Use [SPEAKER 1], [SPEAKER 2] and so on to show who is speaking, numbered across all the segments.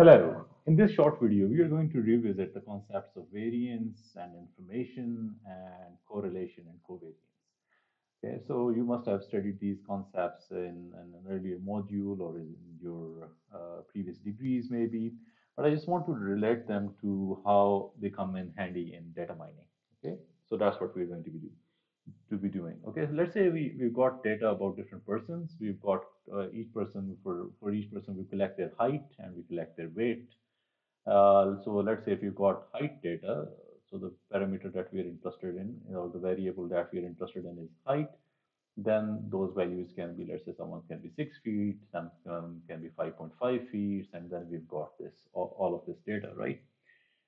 [SPEAKER 1] Hello. In this short video, we are going to revisit the concepts of variance and information and correlation and covariance. Okay, so you must have studied these concepts in an earlier module or in your previous degrees, maybe. But I just want to relate them to how they come in handy in data mining. Okay, so that's what we're going to be doing. Okay, so let's say we've got data about different persons. We've got each person for each person we collect their height and we collect their weight. So let's say if you've got height data, so the parameter that we are interested in, the variable that we are interested in is height, then those values can be, let's say someone can be 6 feet, some can be 5.5 feet, and then we've got this, all of this data, right?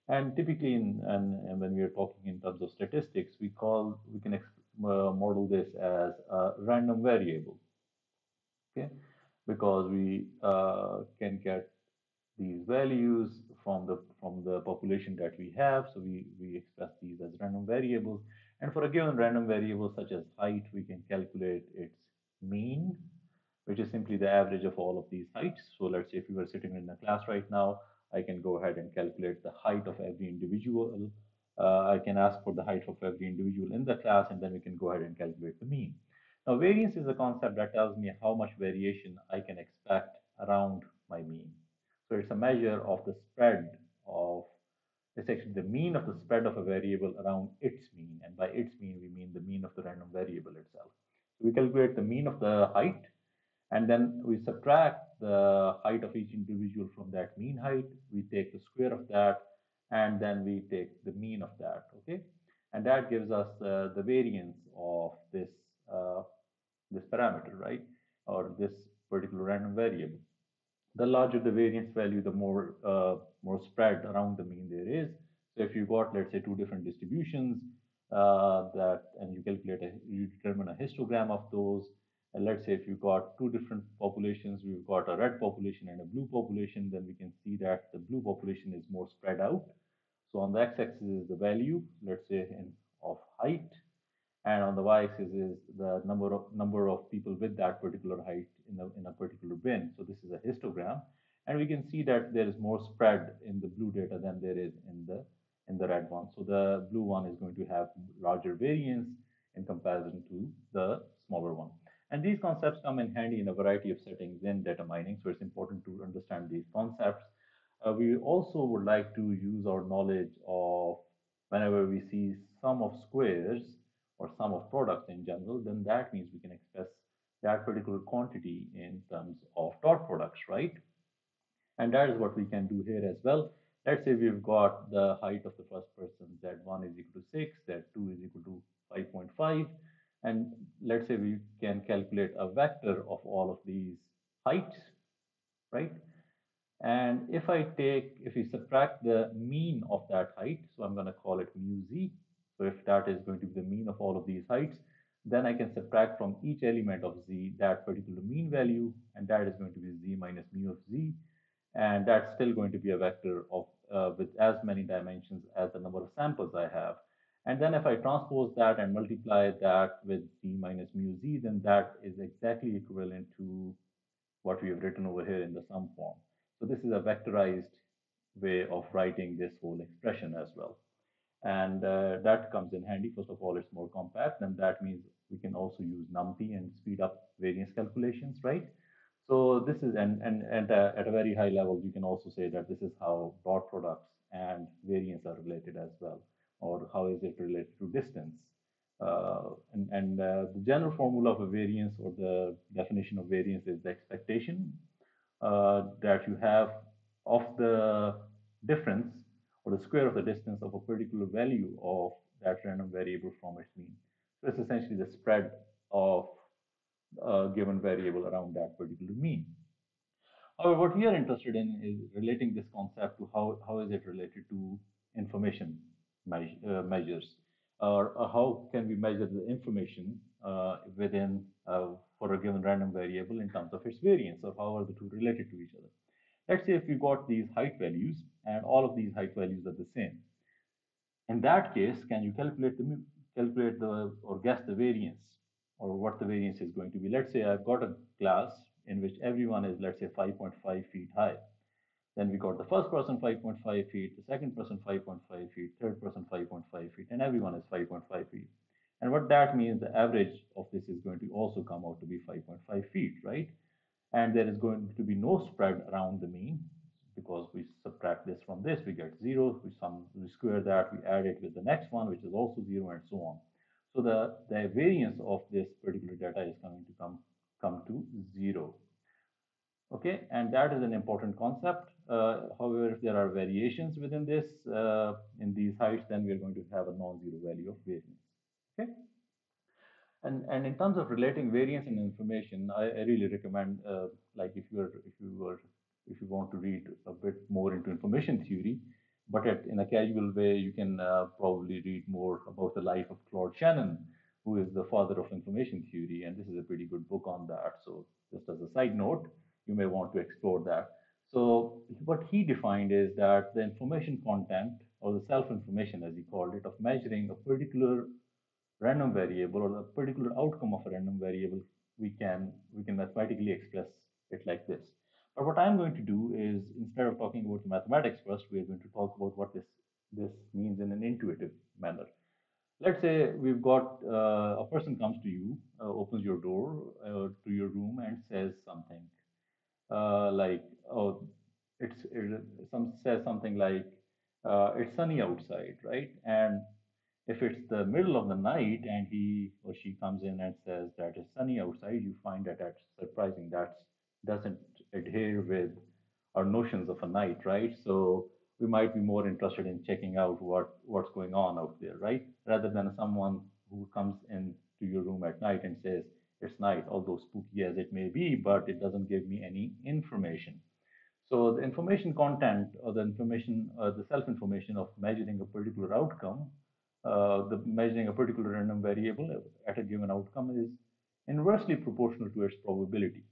[SPEAKER 1] And typically, and when we are talking in terms of statistics, we can model this as a random variable, okay? Because we can get these values from the population that we have. So we express these as random variables. And for a given random variable such as height, we can calculate its mean, which is simply the average of all of these heights. So let's say if we were sitting in a class right now, I can go ahead and calculate the height of every individual. I can ask for the height of every individual in the class, and then we can go ahead and calculate the mean. Now, variance is a concept that tells me how much variation I can expect around my mean. So it's a measure of the spread of, it's actually the mean of the spread of a variable around its mean. And by its mean, we mean the mean of the random variable itself. So we calculate the mean of the height, and then we subtract the height of each individual from that mean height. We take the square of that, and then we take the mean of that, okay? And that gives us the variance of uh, this parameter, right? Or this particular random variable. The larger the variance value, the more spread around the mean there is. So if you got, let's say, two different distributions and you determine a histogram of those. And let's say if you got two different populations, we've got a red population and a blue population, then we can see that the blue population is more spread out. So on the x-axis is the value, let's say of height, and on the y-axis is the number of people with that particular height in a particular bin. So this is a histogram, and we can see that there is more spread in the blue data than there is in the red one. So the blue one is going to have larger variance in comparison to the smaller one. And these concepts come in handy in a variety of settings in data mining, so it's important to understand these concepts. We also would like to use our knowledge of whenever we see sum of squares or sum of products in general, then that means we can express that particular quantity in terms of dot products, right? And that is what we can do here as well. Let's say we've got the height of the first person, Z1 is equal to 6, Z2 is equal to 5.5. And let's say we can calculate a vector of all of these heights, right? And if we subtract the mean of that height, so I'm going to call it mu z. So if that is going to be the mean of all of these heights, then I can subtract from each element of z that particular mean value, and that is going to be z minus mu of z. And that's still going to be a vector of with as many dimensions as the number of samples I have. And then if I transpose that and multiply that with z minus mu z, then that is exactly equivalent to what we have written over here in the sum form. So this is a vectorized way of writing this whole expression as well. And that comes in handy. First of all, it's more compact, and that means we can also use NumPy and speed up variance calculations, right? So this is, and at a very high level, you can also say that this is how dot products and variance are related as well, or how is it related to distance. The general formula of a variance, or the definition of variance, is the expectation that you have of the difference or the square of the distance of a particular value of that random variable from its mean. So it's essentially the spread of a given variable around that particular mean. However, what we are interested in is relating this concept to how is it related to information measures, or how can we measure the information within for a given random variable in terms of its variance, or how are the two related to each other. Let's say if we got these height values and all of these height values are the same. In that case, can you calculate the or guess the variance, or what the variance is going to be? Let's say I've got a class in which everyone is, let's say, 5.5 feet high. Then we got the first person 5.5 feet, the second person 5.5 feet, third person 5.5 feet, and everyone is 5.5 feet. And what that means, the average of this is going to also come out to be 5.5 feet, right? And there is going to be no spread around the mean because we subtract this from this, we get zero, we square that, we add it with the next one, which is also zero, and so on. So the variance of this particular data is going to come to zero. Okay, and that is an important concept. However, if there are variations within this, in these heights, then we are going to have a non-zero value of variance. Okay, and in terms of relating variance and information, I really recommend, like if you want to read a bit more into information theory, but in a casual way, you can probably read more about the life of Claude Shannon, who is the father of information theory, and this is a pretty good book on that. So just as a side note, you may want to explore that. So what he defined is that the information content, or the self-information as he called it, of measuring a particular random variable or a particular outcome of a random variable, we can mathematically express it like this. But what I'm going to do is, instead of talking about the mathematics first, we are going to talk about what this means in an intuitive manner. Let's say we've got a person comes to you, opens your door to your room and says something like, oh, some says something like, it's sunny outside, right? And if it's the middle of the night and he or she comes in and says that it's sunny outside, you find that that's surprising. That doesn't adhere with our notions of a night, right? So we might be more interested in checking out what's going on out there, right? Rather than someone who comes in to your room at night and says it's night, although spooky as it may be, but it doesn't give me any information. So the information content, or the information, the self-information of measuring a particular outcome, the measuring a particular random variable at a given outcome is inversely proportional to its probability.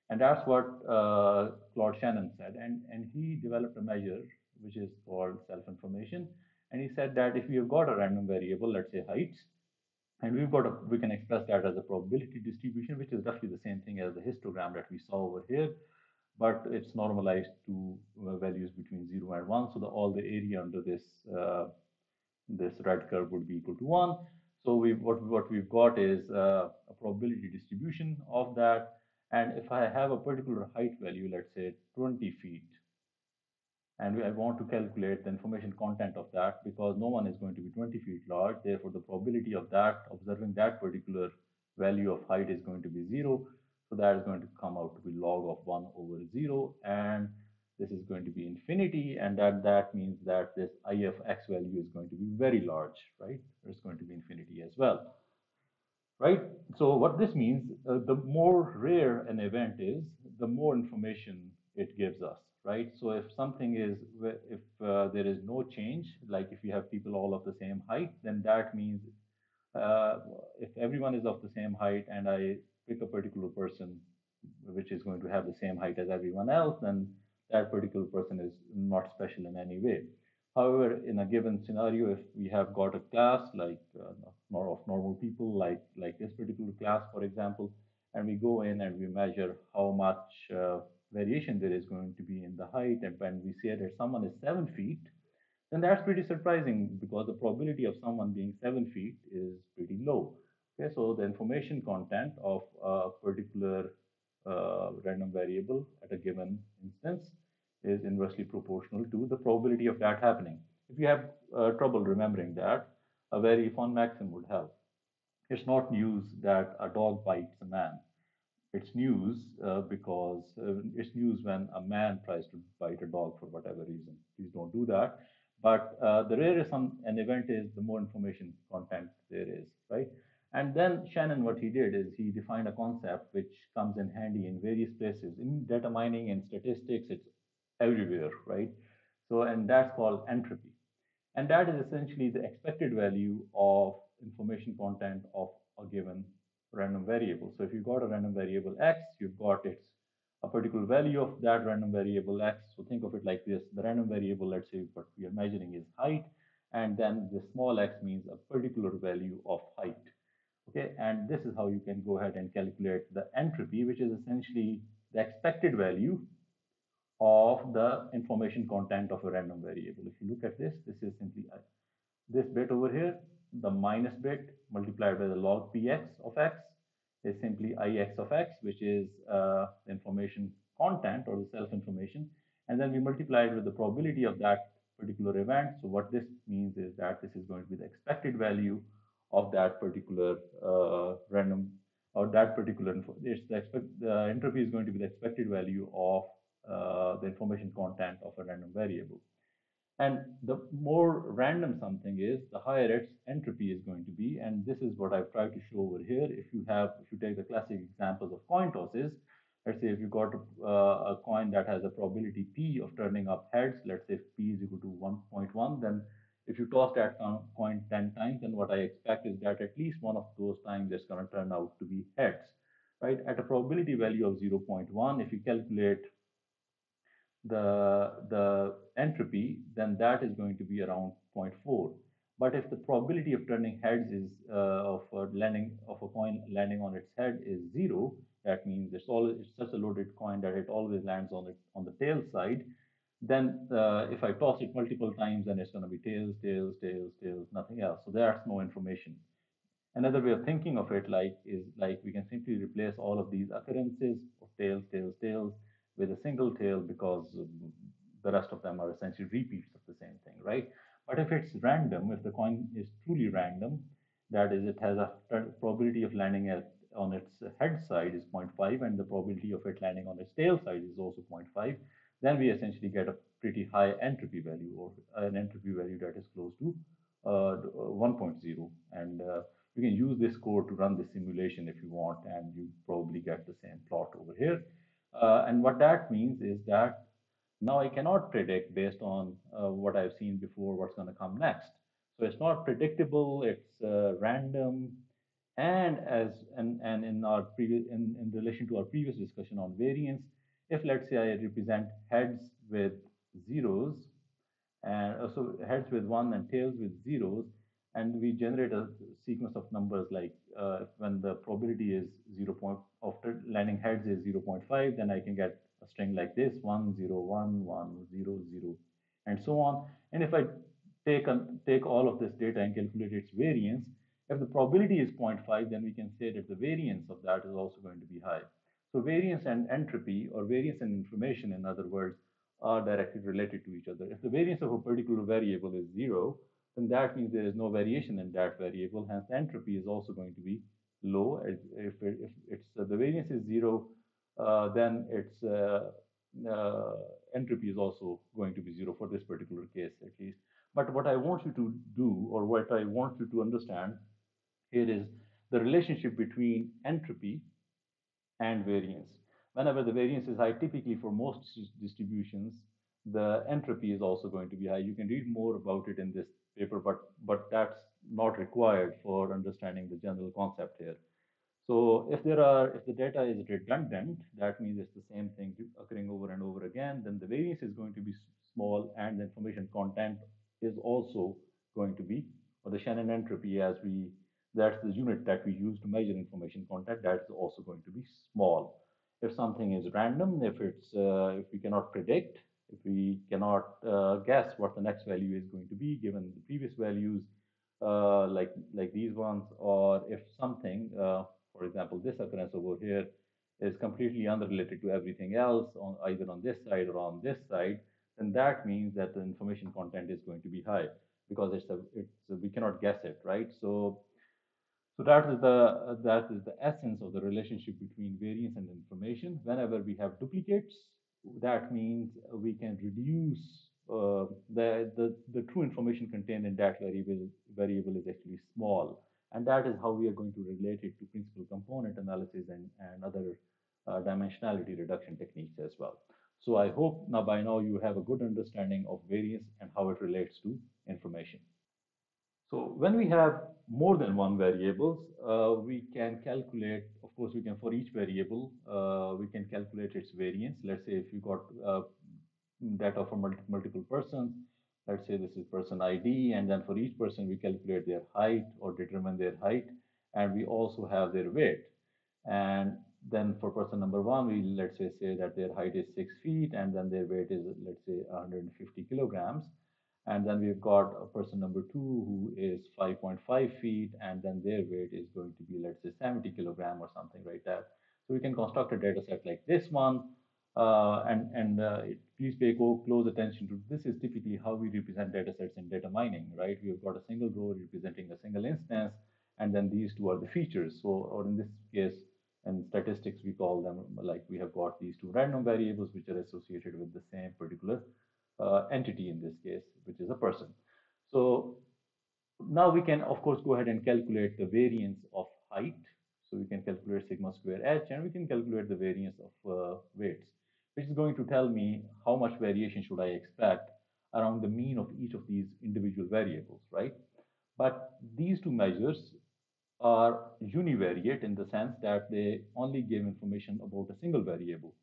[SPEAKER 1] And that's what Claude Shannon said. And he developed a measure which is called self-information. And he said that if we have got a random variable, let's say height, and we can express that as a probability distribution, which is roughly the same thing as the histogram that we saw over here, but it's normalized to values between 0 and 1. So all the area under this red curve would be equal to 1. So what we've got is a probability distribution of that. And if I have a particular height value, let's say 20 feet, and I want to calculate the information content of that, because no one is going to be 20 feet large. Therefore, the probability of that observing that particular value of height is going to be 0. So that is going to come out to be log of 1 over 0. And this is going to be infinity. And that means that this I of x value is going to be very large, right? It's going to be infinity as well, right? So what this means, the more rare an event is, the more information it gives us, right? So if something is, if there is no change, like if you have people all of the same height, then that means uh, if everyone is of the same height and I pick a particular person which is going to have the same height as everyone else, then that particular person is not special in any way. However, in a given scenario, if we have got a class like more of normal people, like this particular class, for example, and we go in and we measure how much variation there is going to be in the height, and when we say that someone is 7 feet, then that's pretty surprising because the probability of someone being 7 feet is pretty low. Okay, so the information content of a particular random variable at a given instance is inversely proportional to the probability of that happening. If you have trouble remembering that, a very fun maxim would help. It's not news that a dog bites a man. It's news because it's news when a man tries to bite a dog for whatever reason. Please don't do that. But the rarer an event is, the more information content there is, right? And then Shannon, what he did is he defined a concept which comes in handy in various places. In data mining and statistics, it's everywhere, right? So, and that's called entropy. And that is essentially the expected value of information content of a given random variable. So if you've got a random variable x, you've got its a particular value of that random variable x. So think of it like this. The random variable, let's say what we are measuring is height, and then the small x means a particular value of height. Okay, and this is how you can go ahead and calculate the entropy, which is essentially the expected value of the information content of a random variable. If you look at this, this is simply this bit over here, the minus bit multiplied by the log px of x is simply ix of x, which is the information content or the self-information. And then we multiply it with the probability of that particular event. So what this means is that this is going to be the expected value of that particular random or that particular, the entropy is going to be the expected value of the information content of a random variable. And the more random something is, the higher its entropy is going to be. And this is what I've tried to show over here. If you take the classic examples of coin tosses, let's say if you got a coin that has a probability P of turning up heads, let's say if P is equal to 1.1, then if you toss that coin 10 times, then what I expect is that at least one of those times it's going to turn out to be heads, right? At a probability value of 0.1, if you calculate the entropy, then that is going to be around zero point 0.4. But if the probability of turning heads is of landing of a coin landing on its head is 0, that means it's such a loaded coin that it always lands on the tail side. Then if I toss it multiple times, then it's going to be tails, tails, tails, tails, nothing else. So there's no information. Another way of thinking of it is like we can simply replace all of these occurrences of tails, tails, tails with a single tail because the rest of them are essentially repeats of the same thing, right? But if it's random, if the coin is truly random, that is, it has a probability of landing on its head side is 0.5, and the probability of it landing on its tail side is also 0.5, then we essentially get a pretty high entropy value, or an entropy value that is close to 1.0. And you can use this code to run the simulation if you want, and you probably get the same plot over here. And what that means is that now I cannot predict based on what I've seen before what's going to come next. So it's not predictable, it's random. And in our previous in relation to our previous discussion on variance, if let's say I represent heads with zeros, and also heads with 1 and tails with zeros, and we generate a sequence of numbers like when the probability is 0. After landing heads is 0.5, then I can get a string like this 1 0 1 1 0 0 and so on. And if I take all of this data and calculate its variance, if the probability is zero point 0.5, then we can say that the variance of that is also going to be high. So variance and entropy, or variance and information, in other words, are directly related to each other. If the variance of a particular variable is 0, then that means there is no variation in that variable. Hence, entropy is also going to be low. If it's the variance is 0, then its entropy is also going to be 0 for this particular case, at least. But what I want you to do, or what I want you to understand here, is the relationship between entropy and variance. Whenever the variance is high, typically for most distributions, the entropy is also going to be high. You can read more about it in this paper, but that's not required for understanding the general concept here. So if the data is redundant, that means it's the same thing occurring over and over again, then the variance is going to be small, and the information content is also going to be, or the Shannon entropy, that's the unit that we use to measure information content, that's also going to be small. If something is random, if we cannot predict, if we cannot guess what the next value is going to be given the previous values, like these ones, or if something, for example, this occurrence over here is completely unrelated to everything else, on either on this side or on this side, then that means that the information content is going to be high, because we cannot guess it, right? So that is the essence of the relationship between variance and information. Whenever we have duplicates, that means we can reduce the true information contained in that variable is actually small, and that is how we are going to relate it to principal component analysis and other dimensionality reduction techniques as well. So I hope by now you have a good understanding of variance and how it relates to information. So when we have more than one variables, we can calculate, of course, for each variable, we can calculate its variance. Let's say if you got data from multiple persons, let's say this is person ID, and then for each person, we calculate their height or determine their height, and we also have their weight. And then for person number one, we let's say that their height is 6 feet, and then their weight is let's say 150 kilograms. And then we've got a person number two who is 5.5 feet, and then their weight is going to be let's say 70 kilogram or something like that. So we can construct a data set like this one, please pay close attention to this. Is typically how we represent data sets in data mining, right? We've got a single row representing a single instance, and then these two are the features. So, or in this case, in statistics, we call them like we have got these two random variables which are associated with the same particular entity in this case, which is a person. So now we can, of course, go ahead and calculate the variance of height. So we can calculate sigma square h, and we can calculate the variance of weights, which is going to tell me how much variation should I expect around the mean of each of these individual variables, right? But these two measures are univariate in the sense that they only give information about a single variable.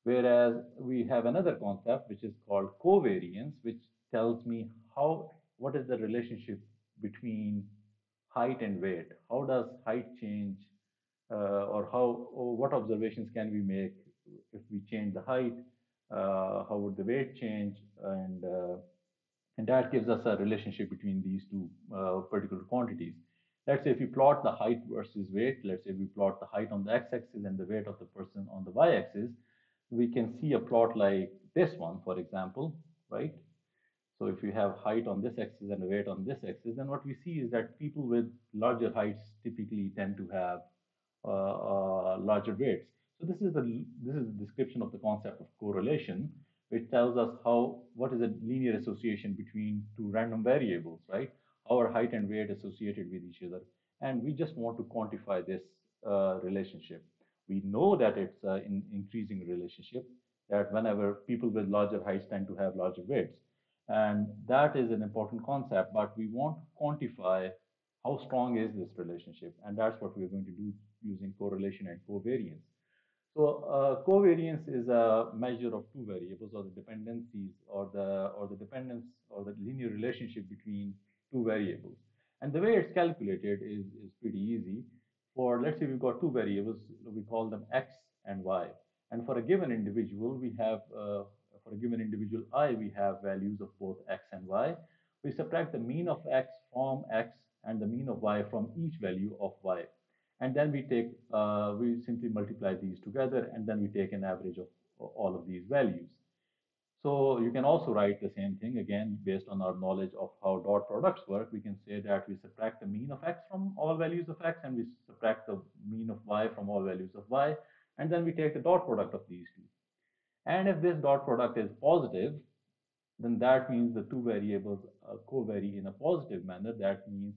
[SPEAKER 1] Whereas we have another concept which is called covariance, which tells me what is the relationship between height and weight. How does height change, or what observations can we make if we change the height? How would the weight change? And that gives us a relationship between these two particular quantities. Let's say if we plot the height versus weight, let's say we plot the height on the x-axis and the weight of the person on the y-axis, we can see a plot like this one, for example, right? So if you have height on this axis and weight on this axis, then what we see is that people with larger heights typically tend to have larger weights. So this is the description of the concept of correlation, which tells us what is a linear association between two random variables, right? How are height and weight associated with each other, and we just want to quantify this relationship. We know that it's an increasing relationship, that whenever people with larger heights tend to have larger weights. And that is an important concept, but we want to quantify how strong is this relationship. And that's what we're going to do using correlation and covariance. So covariance is a measure of two variables, or the dependencies, or the dependence, or the linear relationship between two variables. And the way it's calculated is pretty easy. For let's say we've got two variables, we call them x and y. And for a given individual, we have for a given individual I, we have values of both x and y. We subtract the mean of x from x and the mean of y from each value of y. And then we simply multiply these together, and then we take an average of all of these values. So you can also write the same thing again based on our knowledge of how dot products work. We can say that we subtract the mean of x from all values of x, and we subtract the mean of y from all values of y, and then we take the dot product of these two. And if this dot product is positive, then that means the two variables covary in a positive manner. That means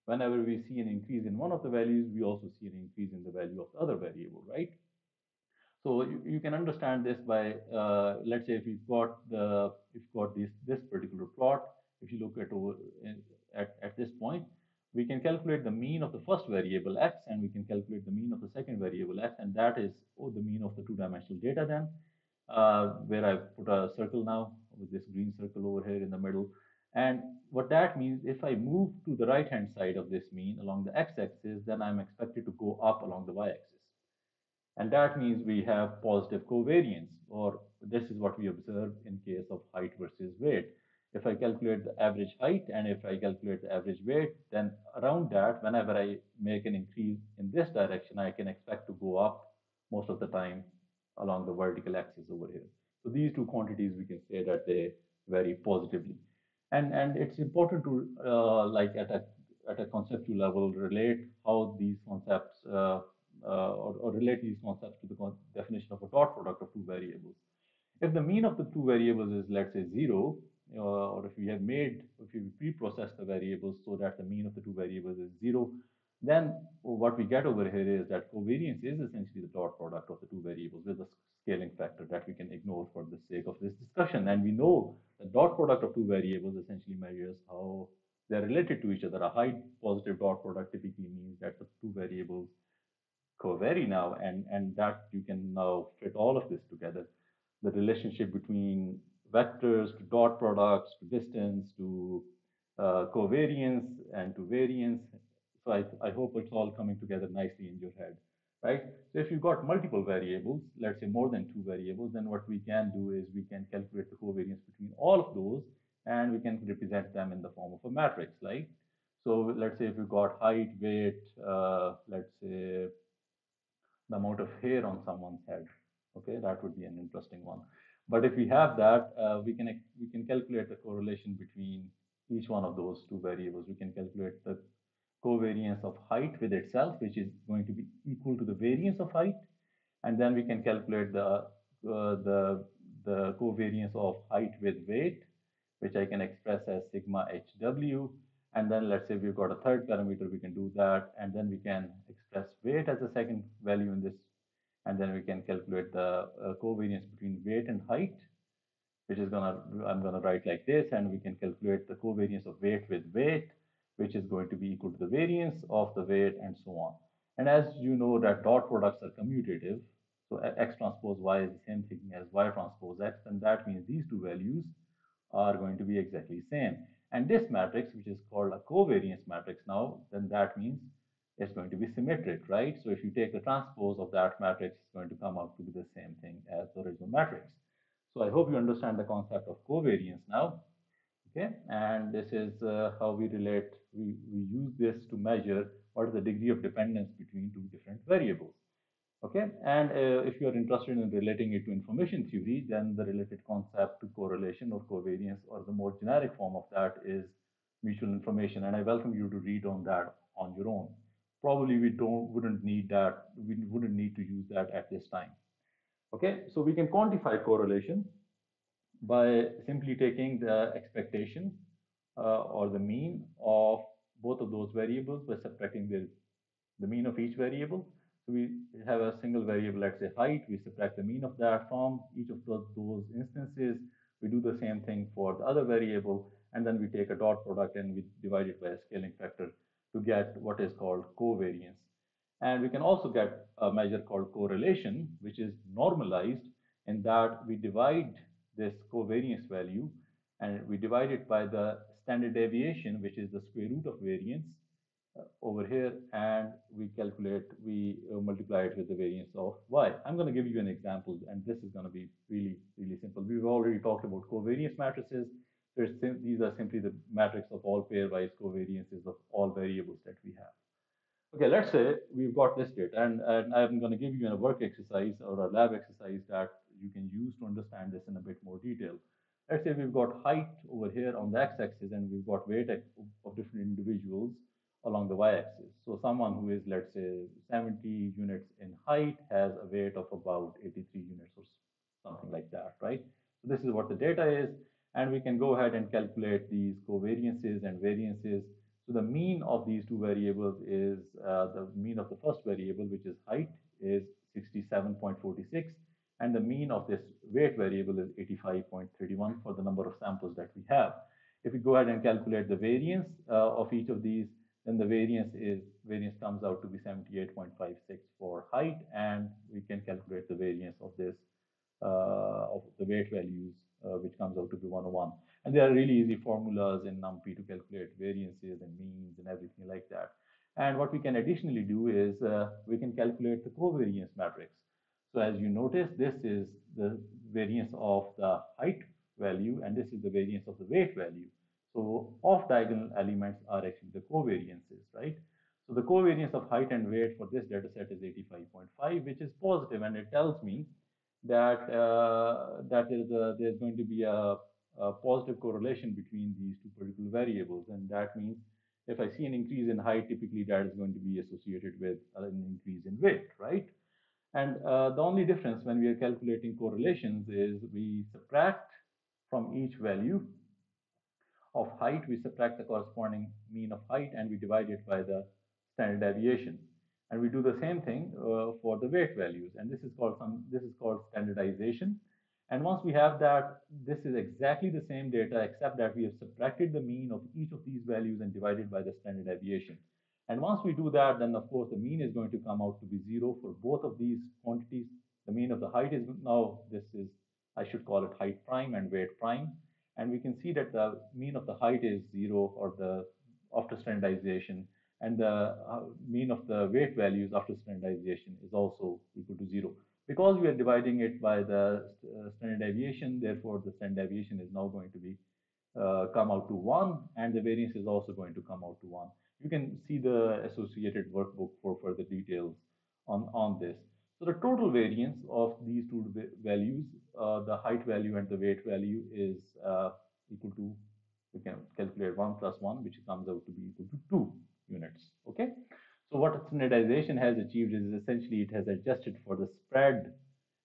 [SPEAKER 1] whenever we see an increase in one of the values, we also see an increase in the value of the other variable, right? So you can understand this by let's say if you've got this particular plot. If you look at this point, we can calculate the mean of the first variable x, and we can calculate the mean of the second variable x, and that is the mean of the two-dimensional data then, where I've put a circle now with this green circle over here in the middle. And what that means, if I move to the right-hand side of this mean along the x-axis, then I'm expected to go up along the y-axis. And that means we have positive covariance, or this is what we observe in case of height versus weight. If I calculate the average height and if I calculate the average weight, then around that, whenever I make an increase in this direction, I can expect to go up most of the time along the vertical axis over here. So these two quantities, we can say that they vary positively. And it's important to like at a conceptual level relate how these concepts or relate these concepts to the definition of a dot product of two variables. If the mean of the two variables is, let's say, 0, or if we pre-process the variables so that the mean of the two variables is 0, then what we get over here is that covariance is essentially the dot product of the two variables with a scaling factor that we can ignore for the sake of this discussion. And we know the dot product of two variables essentially measures how they're related to each other. A high positive dot product typically means that the two variables covary now, and that you can now fit all of this together. The relationship between vectors to dot products to distance to covariance and to variance. So I hope it's all coming together nicely in your head, right? So if you've got multiple variables, let's say more than two variables, then what we can do is we can calculate the covariance between all of those, and we can represent them in the form of a matrix, right? So let's say if you've got height, weight, let's say the amount of hair on someone's head. Okay, that would be an interesting one. But if we have that, we can calculate the correlation between each one of those two variables. We can calculate the covariance of height with itself, which is going to be equal to the variance of height, and then we can calculate the covariance of height with weight, which I can express as sigma HW. And then let's say we've got a third parameter, we can do that, and then we can express weight as a second value in this, and then we can calculate the covariance between weight and height, which is I'm gonna write like this, and we can calculate the covariance of weight with weight, which is going to be equal to the variance of the weight, and so on. And as you know that dot products are commutative, so x transpose y is the same thing as y transpose x, and that means these two values are going to be exactly same. And this matrix, which is called a covariance matrix now, then that means it's going to be symmetric, right? So if you take the transpose of that matrix, it's going to come out to be the same thing as the original matrix. So I hope you understand the concept of covariance now. Okay, and this is how we relate, we use this to measure what is the degree of dependence between two different variables. Okay, and if you are interested in relating it to information theory, then the related concept to correlation or covariance, or the more generic form of that, is mutual information. And I welcome you to read on that on your own. Probably we wouldn't need that, we wouldn't need to use that at this time. Okay, so we can quantify correlation by simply taking the expectation or the mean of both of those variables by subtracting the mean of each variable. So we have a single variable, let's say height, we subtract the mean of that from each of those instances. We do the same thing for the other variable, and then we take a dot product and we divide it by a scaling factor to get what is called covariance. And we can also get a measure called correlation, which is normalized in that we divide this covariance value and we divide it by the standard deviation, which is the square root of variance over here, and we multiply it with the variance of y. I'm going to give you an example, and this is going to be really, really simple. We've already talked about covariance matrices. These are simply the matrix of all pairwise covariances of all variables that we have. Okay, let's say we've got this data, and I'm going to give you a work exercise or a lab exercise that you can use to understand this in a bit more detail. Let's say we've got height over here on the x-axis, and we've got weight of different individuals along the y-axis. So someone who is, let's say, 70 units in height has a weight of about 83 units or something like that, right? So this is what the data is, and we can go ahead and calculate these covariances and variances. So the mean of these two variables is the mean of the first variable, which is height, is 67.46, and the mean of this weight variable is 85.31 for the number of samples that we have. If we go ahead and calculate the variance of each of these, then the variance comes out to be 78.56 for height, and we can calculate the variance of this of the weight values, which comes out to be 101. And there are really easy formulas in NumPy to calculate variances and means and everything like that. And what we can additionally do is we can calculate the covariance matrix. So as you notice, this is the variance of the height value, and this is the variance of the weight value. So off-diagonal elements are actually the covariances, right? So the covariance of height and weight for this data set is 85.5, which is positive, and it tells me that there's going to be a positive correlation between these two particular variables, and that means if I see an increase in height, typically that is going to be associated with an increase in weight, right? And the only difference when we are calculating correlations is we subtract from each value of height, we subtract the corresponding mean of height, and we divide it by the standard deviation. And we do the same thing for the weight values, and this is called standardization. And once we have that, this is exactly the same data, except that we have subtracted the mean of each of these values and divided by the standard deviation. And once we do that, then of course the mean is going to come out to be 0 for both of these quantities. The mean of the height is now, this is, I should call it height prime and weight prime. And we can see that the mean of the height is 0, or the after standardization, and the mean of the weight values after standardization is also equal to 0. Because we are dividing it by the standard deviation, therefore the standard deviation is now going to be come out to 1, and the variance is also going to come out to 1. You can see the associated workbook for further details on this. So the total variance of these two values, the height value and the weight value, is equal to, we can calculate 1 plus 1, which comes out to be equal to 2 units. Okay. So what standardization has achieved is essentially it has adjusted for the spread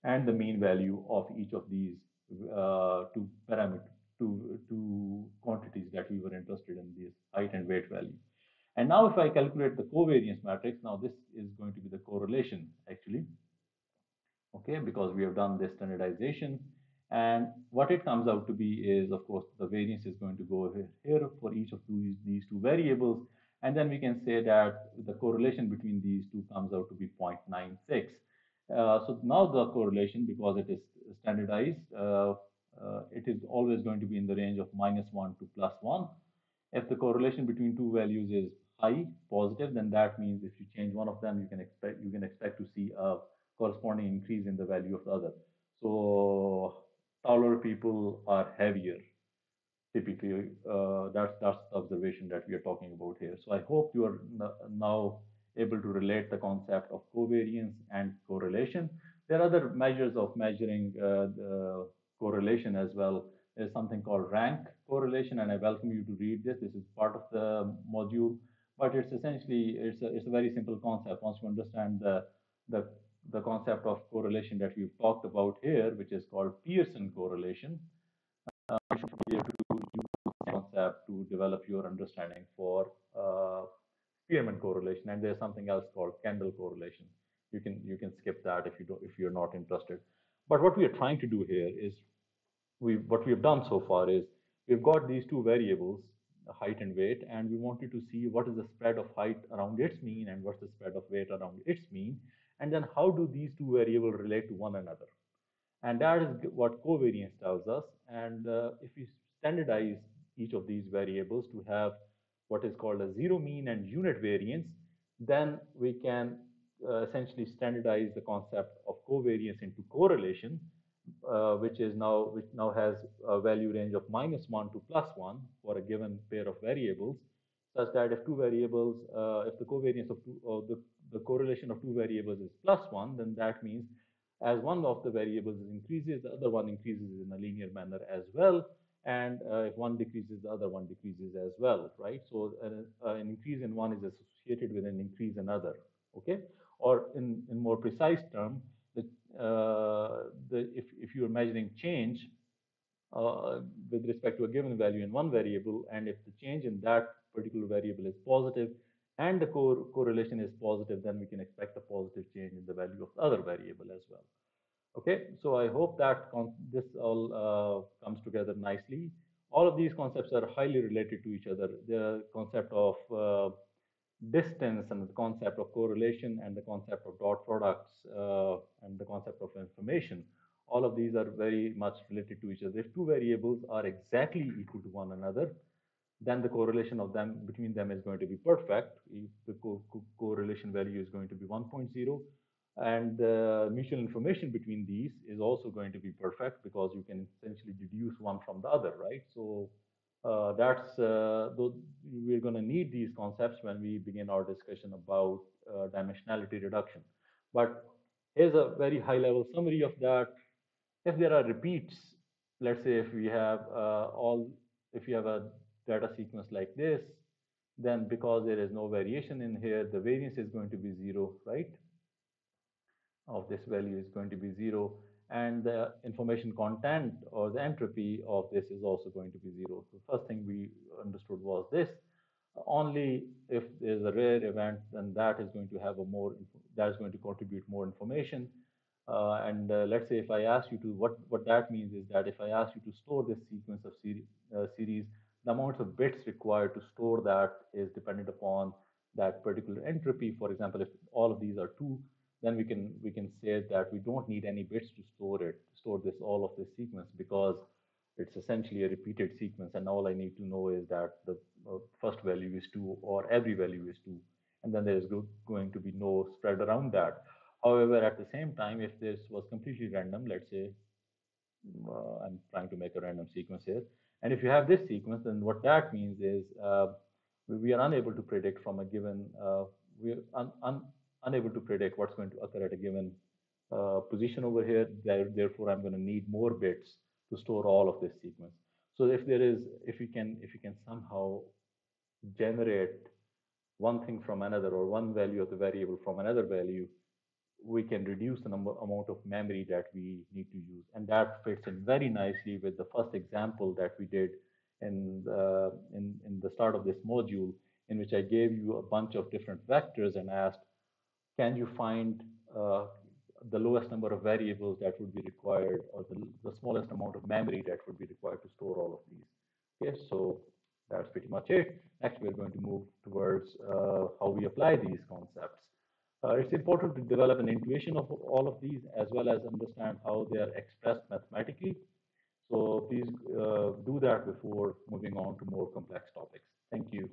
[SPEAKER 1] and the mean value of each of these two parameters, two quantities that we were interested in, this height and weight value. And now if I calculate the covariance matrix, now this is going to be the correlation actually, okay, because we have done this standardization. And what it comes out to be is, of course, the variance is going to go here for each of these two variables. And then we can say that the correlation between these two comes out to be 0.96. So now the correlation, because it is standardized, it is always going to be in the range of -1 to +1. If the correlation between two values is high, positive, then that means if you change one of them, you can expect to see a corresponding increase in the value of the other. So taller people are heavier. Typically, that's the observation that we are talking about here. So I hope you are now able to relate the concept of covariance and correlation. There are other measures of measuring the correlation as well. There's something called rank correlation, and I welcome you to read this. This is part of the module, but it's essentially it's a very simple concept. Once you understand the the concept of correlation that we've talked about here, which is called Pearson correlation, you should be able to use this concept to develop your understanding for Spearman correlation. And there's something else called Kendall correlation. You can skip that if you're not interested. But what we are trying to do here is what we have done so far is we've got these two variables, height and weight, and we wanted to see what is the spread of height around its mean and what's the spread of weight around its mean, and then how do these two variables relate to one another. And that is what covariance tells us. And if we standardize each of these variables to have what is called a zero mean and unit variance, then we can essentially standardize the concept of covariance into correlation, which now has a value range of -1 to +1 for a given pair of variables, such that if two variables, if the covariance of the correlation of two variables is +1, then that means as one of the variables increases, the other one increases in a linear manner as well. And if one decreases, the other one decreases as well, right? So an increase in one is associated with an increase in other, okay? Or in more precise term, if you're measuring change with respect to a given value in one variable, and if the change in that particular variable is positive and the correlation is positive, then we can expect a positive change in the value of the other variable as well. Okay, so I hope that this all comes together nicely. All of these concepts are highly related to each other. The concept of distance and the concept of correlation and the concept of dot products and the concept of information, all of these are very much related to each other. If two variables are exactly equal to one another, then the correlation of them between them is going to be perfect. If the correlation value is going to be 1.0, and the mutual information between these is also going to be perfect, because you can essentially deduce one from the other, right? So we're going to need these concepts when we begin our discussion about dimensionality reduction. But here's a very high level summary of that. If there are repeats, let's say if we have if you have a data sequence like this, then because there is no variation in here, the variance is going to be 0, right? Of this value is going to be 0, and the information content or the entropy of this is also going to be 0. The first thing we understood was this. Only if there's a rare event, then that is going to have that is going to contribute more information. Let's say if I ask you to, what that means is that if I ask you to store this sequence of series, the amount of bits required to store that is dependent upon that particular entropy. For example, if all of these are 2, then we can say that we don't need any bits to store all of this sequence, because It's essentially a repeated sequence, and all I need to know is that the first value is 2 or every value is 2, and then there is going to be no spread around that. However, at the same time, if this was completely random, let's say I'm trying to make a random sequence here. And if you have this sequence, then what that means is we are unable to predict from a given, we're unable to predict what's going to occur at a given position over here. Therefore, I'm going to need more bits to store all of this sequence. So if you can somehow generate one thing from another, or one value of the variable from another value, we can reduce the amount of memory that we need to use. And that fits in very nicely with the first example that we did in the start of this module, in which I gave you a bunch of different vectors and asked, can you find the lowest number of variables that would be required, or the smallest amount of memory that would be required to store all of these? Okay, so that's pretty much it. Next, we're going to move towards how we apply these concepts. It's important to develop an intuition of all of these, as well as understand how they are expressed mathematically. So please do that before moving on to more complex topics. Thank you.